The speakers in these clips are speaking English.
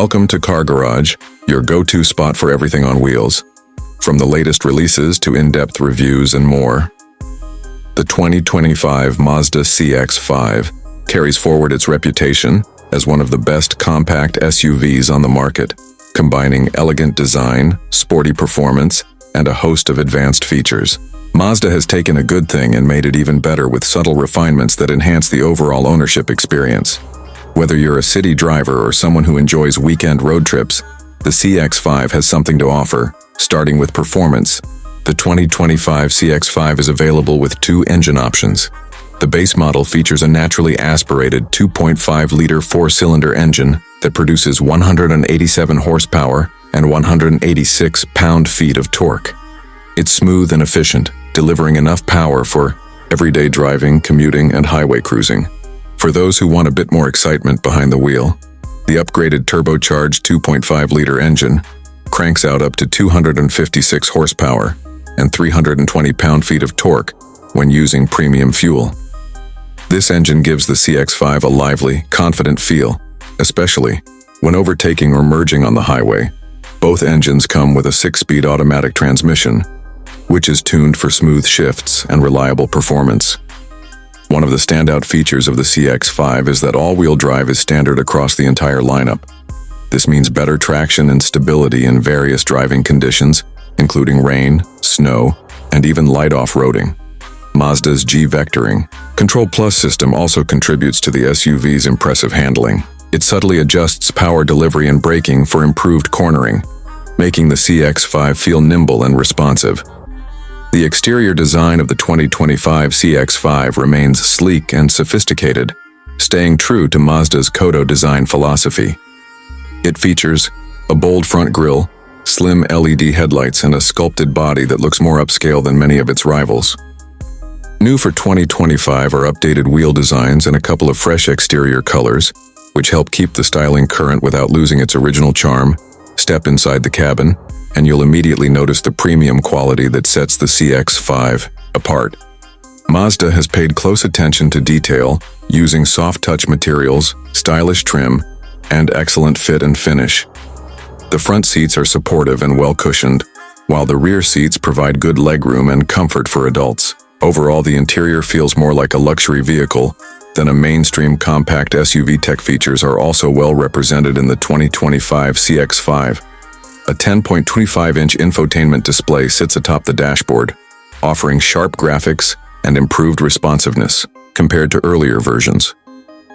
Welcome to Car Garage, your go-to spot for everything on wheels. From the latest releases to in-depth reviews and more. The 2025 Mazda CX-5 carries forward its reputation as one of the best compact SUVs on the market, combining elegant design, sporty performance, and a host of advanced features. Mazda has taken a good thing and made it even better with subtle refinements that enhance the overall ownership experience. Whether you're a city driver or someone who enjoys weekend road trips, the CX-5 has something to offer. Starting with performance, the 2025 CX-5 is available with two engine options. The base model features a naturally aspirated 2.5-liter four-cylinder engine that produces 187 horsepower and 186 pound-feet of torque. It's smooth and efficient, delivering enough power for everyday driving, commuting, and highway cruising. For those who want a bit more excitement behind the wheel, the upgraded turbocharged 2.5-liter engine cranks out up to 256 horsepower and 320 pound-feet of torque when using premium fuel. This engine gives the CX-5 a lively, confident feel, especially when overtaking or merging on the highway. Both engines come with a 6-speed automatic transmission, which is tuned for smooth shifts and reliable performance. One of the standout features of the CX-5 is that all-wheel drive is standard across the entire lineup. This means better traction and stability in various driving conditions, including rain, snow, and even light off-roading. Mazda's G-Vectoring Control Plus system also contributes to the SUV's impressive handling. It subtly adjusts power delivery and braking for improved cornering, making the CX-5 feel nimble and responsive. The exterior design of the 2025 CX-5 remains sleek and sophisticated, staying true to Mazda's Kodo design philosophy. It features a bold front grille, slim LED headlights, and a sculpted body that looks more upscale than many of its rivals. New for 2025 are updated wheel designs and a couple of fresh exterior colors, which help keep the styling current without losing its original charm. Step inside the cabin, and you'll immediately notice the premium quality that sets the CX-5 apart. Mazda has paid close attention to detail, using soft-touch materials, stylish trim, and excellent fit and finish. The front seats are supportive and well-cushioned, while the rear seats provide good legroom and comfort for adults. Overall, the interior feels more like a luxury vehicle than a mainstream compact SUV. Tech features are also well represented in the 2025 CX-5. A 10.25-inch infotainment display sits atop the dashboard, offering sharp graphics and improved responsiveness compared to earlier versions.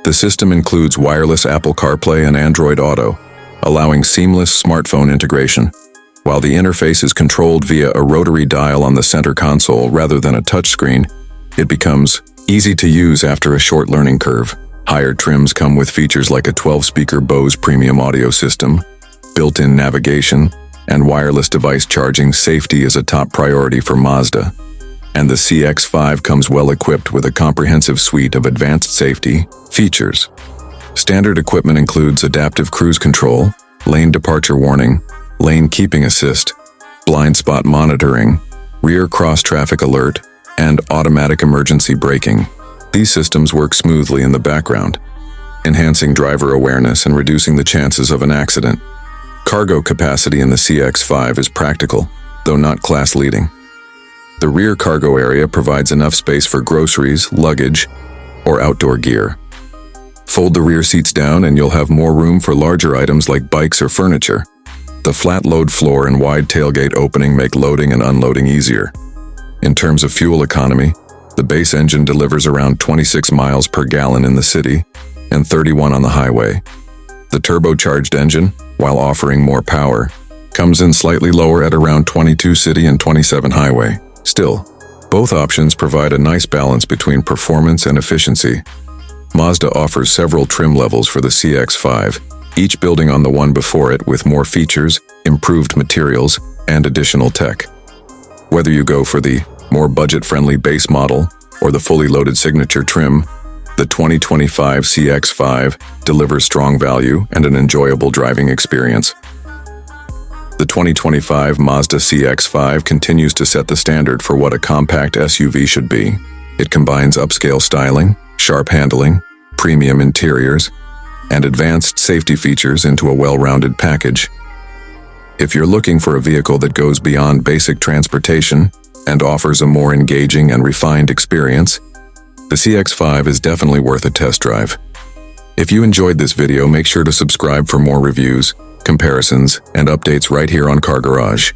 The system includes wireless Apple CarPlay and Android Auto, allowing seamless smartphone integration. While the interface is controlled via a rotary dial on the center console rather than a touchscreen, it becomes easy to use after a short learning curve. Higher trims come with features like a 12-speaker Bose premium audio system, built-in navigation, and wireless device charging. Safety is a top priority for Mazda, and the CX-5 comes well equipped with a comprehensive suite of advanced safety features. Standard equipment includes adaptive cruise control, lane departure warning, lane keeping assist, blind spot monitoring, rear cross-traffic alert, and automatic emergency braking. These systems work smoothly in the background, enhancing driver awareness and reducing the chances of an accident. Cargo capacity in the CX-5 is practical, though not class-leading. The rear cargo area provides enough space for groceries, luggage, or outdoor gear. Fold the rear seats down and you'll have more room for larger items like bikes or furniture. The flat load floor and wide tailgate opening make loading and unloading easier. In terms of fuel economy, the base engine delivers around 26 miles per gallon in the city and 31 on the highway. The turbocharged engine, while offering more power, comes in slightly lower at around 22 city and 27 highway. Still, both options provide a nice balance between performance and efficiency. Mazda offers several trim levels for the CX-5, each building on the one before it with more features, improved materials, and additional tech. Whether you go for the more budget-friendly base model or the fully loaded signature trim, the 2025 CX-5 delivers strong value and an enjoyable driving experience. The 2025 Mazda CX-5 continues to set the standard for what a compact SUV should be. It combines upscale styling, sharp handling, premium interiors, and advanced safety features into a well-rounded package. If you're looking for a vehicle that goes beyond basic transportation and offers a more engaging and refined experience, the CX-5 is definitely worth a test drive. If you enjoyed this video, make sure to subscribe for more reviews, comparisons, and updates right here on Car Garage.